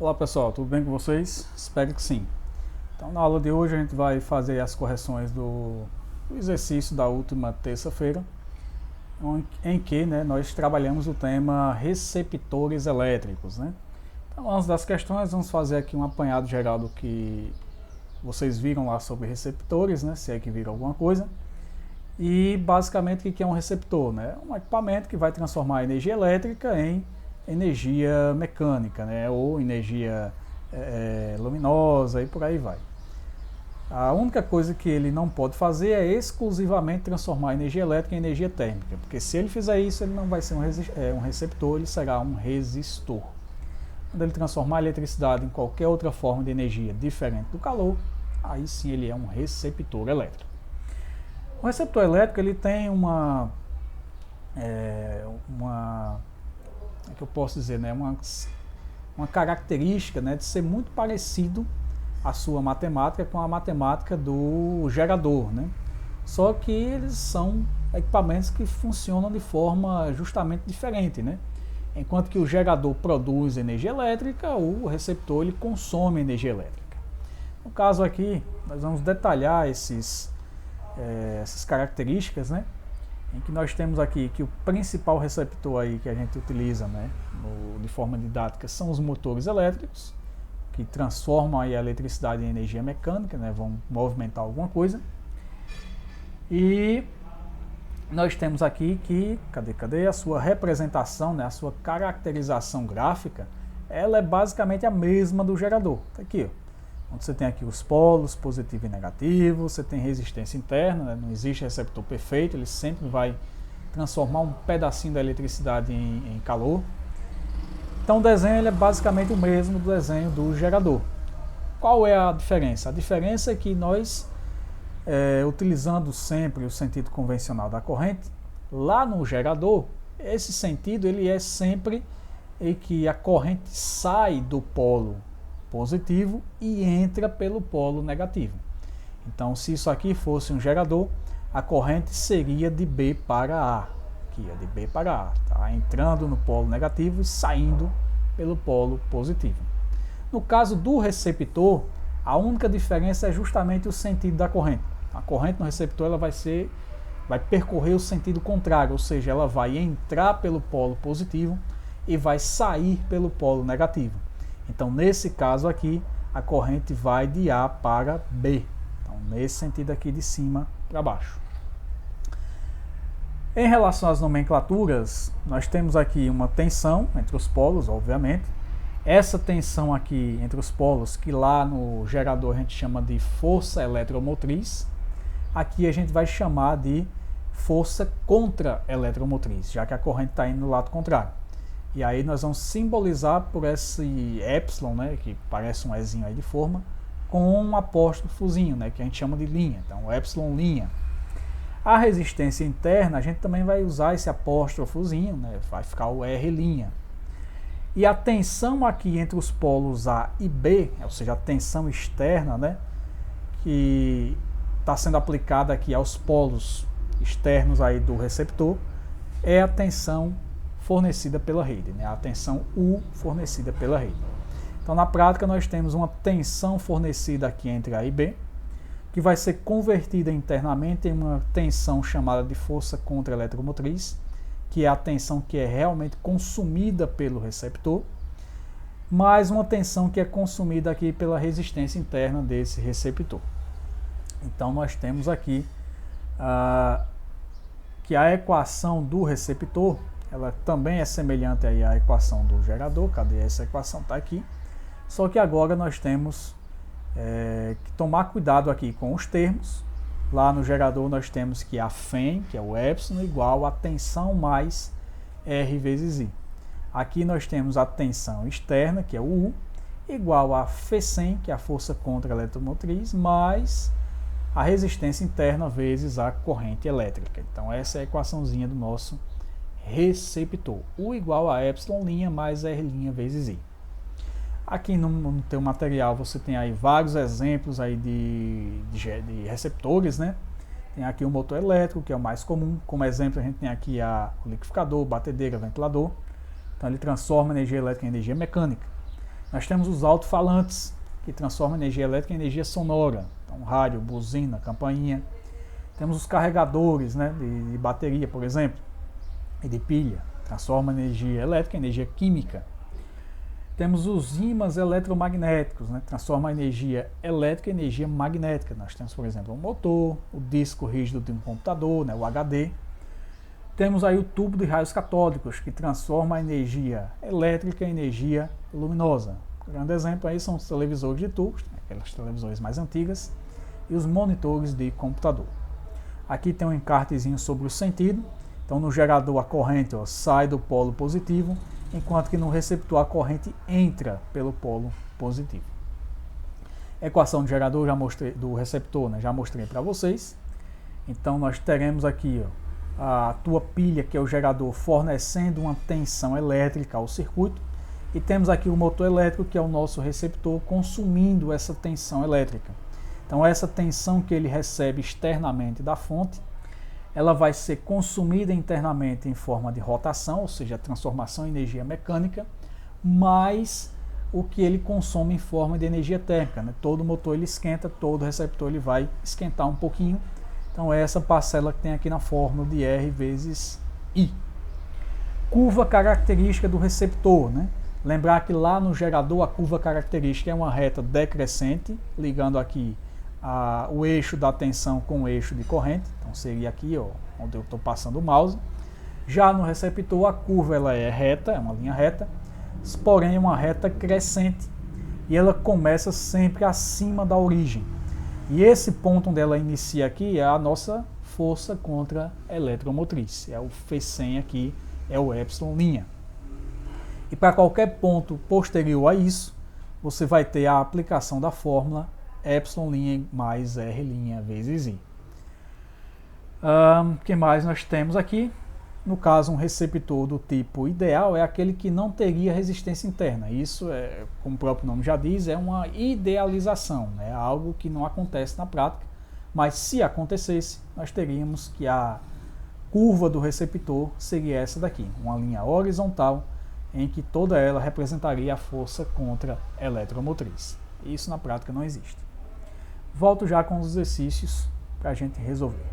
Olá pessoal, tudo bem com vocês? Espero que sim. Então na aula de hoje a gente vai fazer as correções do exercício da última terça-feira, em que nós trabalhamos o tema receptores elétricos. Então antes das questões vamos fazer aqui um apanhado geral do que vocês viram lá sobre receptores, se é que viram alguma coisa. E basicamente o que é um receptor? Um equipamento que vai transformar a energia elétrica em energia mecânica, ou energia luminosa e por aí vai. A única coisa que ele não pode fazer é exclusivamente transformar a energia elétrica em energia térmica, porque se ele fizer isso, ele não vai ser um receptor, ele será um resistor. Quando ele transformar a eletricidade em qualquer outra forma de energia diferente do calor, aí sim ele é um receptor elétrico. O receptor elétrico ele tem uma que eu posso dizer, uma característica de ser muito parecido a sua matemática com a matemática do gerador. Só que eles são equipamentos que funcionam de forma justamente diferente. Enquanto que o gerador produz energia elétrica, o receptor ele consome energia elétrica. No caso aqui, nós vamos detalhar essas características, em que nós temos aqui que o principal receptor aí que a gente utiliza de forma didática são os motores elétricos, que transformam aí a eletricidade em energia mecânica, vão movimentar alguma coisa. E nós temos aqui que, cadê a sua representação, a sua caracterização gráfica, ela é basicamente a mesma do gerador. Tá aqui, ó. Onde você tem aqui os polos, positivo e negativo, você tem resistência interna, não existe receptor perfeito, ele sempre vai transformar um pedacinho da eletricidade em calor. Então o desenho ele é basicamente o mesmo do desenho do gerador. Qual é a diferença? A diferença é que nós, utilizando sempre o sentido convencional da corrente, lá no gerador, esse sentido ele é sempre em que a corrente sai do polo positivo e entra pelo polo negativo. Então, se isso aqui fosse um gerador, a corrente seria de B para A, aqui é de B para A, tá? Entrando no polo negativo e saindo pelo polo positivo. No caso do receptor, a única diferença é justamente o sentido da corrente. A corrente no receptor ela vai percorrer o sentido contrário, ou seja, ela vai entrar pelo polo positivo e vai sair pelo polo negativo. Então, nesse caso aqui, a corrente vai de A para B. Então, nesse sentido aqui de cima para baixo. Em relação às nomenclaturas, nós temos aqui uma tensão entre os polos, obviamente. Essa tensão aqui entre os polos, que lá no gerador a gente chama de força eletromotriz, aqui a gente vai chamar de força contra-eletromotriz, já que a corrente está indo no lado contrário. E aí nós vamos simbolizar por esse epsilon, que parece um Ezinho aí de forma, com um apóstrofozinho, que a gente chama de linha. Então, epsilon linha. A resistência interna, a gente também vai usar esse apóstrofozinho, vai ficar o R linha. E a tensão aqui entre os polos A e B, ou seja, a tensão externa, que está sendo aplicada aqui aos polos externos aí do receptor, é a tensão fornecida pela rede, a tensão U fornecida pela rede. Então, na prática, nós temos uma tensão fornecida aqui entre A e B, que vai ser convertida internamente em uma tensão chamada de força contra-eletromotriz, que é a tensão que é realmente consumida pelo receptor, mais uma tensão que é consumida aqui pela resistência interna desse receptor. Então, nós temos aqui que a equação do receptor ela também é semelhante aí à equação do gerador. Cadê essa equação? Está aqui. Só que agora nós temos que tomar cuidado aqui com os termos. Lá no gerador nós temos que a FEM, que é o epsilon, igual a tensão mais R vezes I. Aqui nós temos a tensão externa, que é o U, igual a Fcem, que é a força contra-eletromotriz, mais a resistência interna vezes a corrente elétrica. Então essa é a equaçãozinha do nosso receptor. U igual a epsilon linha mais R linha vezes I. Aqui no teu material você tem aí vários exemplos aí de receptores, Tem aqui o motor elétrico, que é o mais comum. Como exemplo, a gente tem aqui o liquidificador, batedeira, ventilador. Então ele transforma energia elétrica em energia mecânica. Nós temos os alto-falantes, que transformam energia elétrica em energia sonora. Então, rádio, buzina, campainha. Temos os carregadores, né, de bateria, por exemplo, e de pilha. Transforma energia elétrica em energia química. Temos os ímãs eletromagnéticos, né, transforma a energia elétrica em energia magnética. Nós temos, por exemplo, o motor, o disco rígido de um computador, né, o HD. Temos aí o tubo de raios catódicos, que transforma a energia elétrica em energia luminosa. Um grande exemplo aí são os televisores de tubos, aquelas televisões mais antigas, e os monitores de computador. Aqui tem um encartezinho sobre o sentido. Então, no gerador, a corrente sai do polo positivo, enquanto que no receptor a corrente entra pelo polo positivo. Equação do gerador do receptor, né, já mostrei para vocês. Então, nós teremos aqui a tua pilha, que é o gerador, fornecendo uma tensão elétrica ao circuito. E temos aqui o motor elétrico, que é o nosso receptor, consumindo essa tensão elétrica. Então, essa tensão que ele recebe externamente da fonte, ela vai ser consumida internamente em forma de rotação, ou seja, transformação em energia mecânica, mais o que ele consome em forma de energia térmica, né? Todo motor ele esquenta, todo receptor ele vai esquentar um pouquinho. Então, é essa parcela que tem aqui na fórmula de R vezes I. Curva característica do receptor, né? Lembrar que lá no gerador a curva característica é uma reta decrescente, ligando aqui o eixo da tensão com o eixo de corrente. Então seria aqui, ó, onde eu estou passando o mouse. Já no receptor a curva ela é reta, é uma linha reta, porém é uma reta crescente e ela começa sempre acima da origem. E esse ponto onde ela inicia aqui é a nossa força contra eletromotriz, é o Φ100 aqui, é o epsilon'. E para qualquer ponto posterior a isso, você vai ter a aplicação da fórmula epsilon' mais R' vezes I. O que mais nós temos aqui? No caso, um receptor do tipo ideal é aquele que não teria resistência interna. Isso, como o próprio nome já diz, é uma idealização, é algo que não acontece na prática, mas se acontecesse, nós teríamos que a curva do receptor seria essa daqui, uma linha horizontal em que toda ela representaria a força contra a eletromotriz. Isso na prática não existe. Volto já com os exercícios para a gente resolver.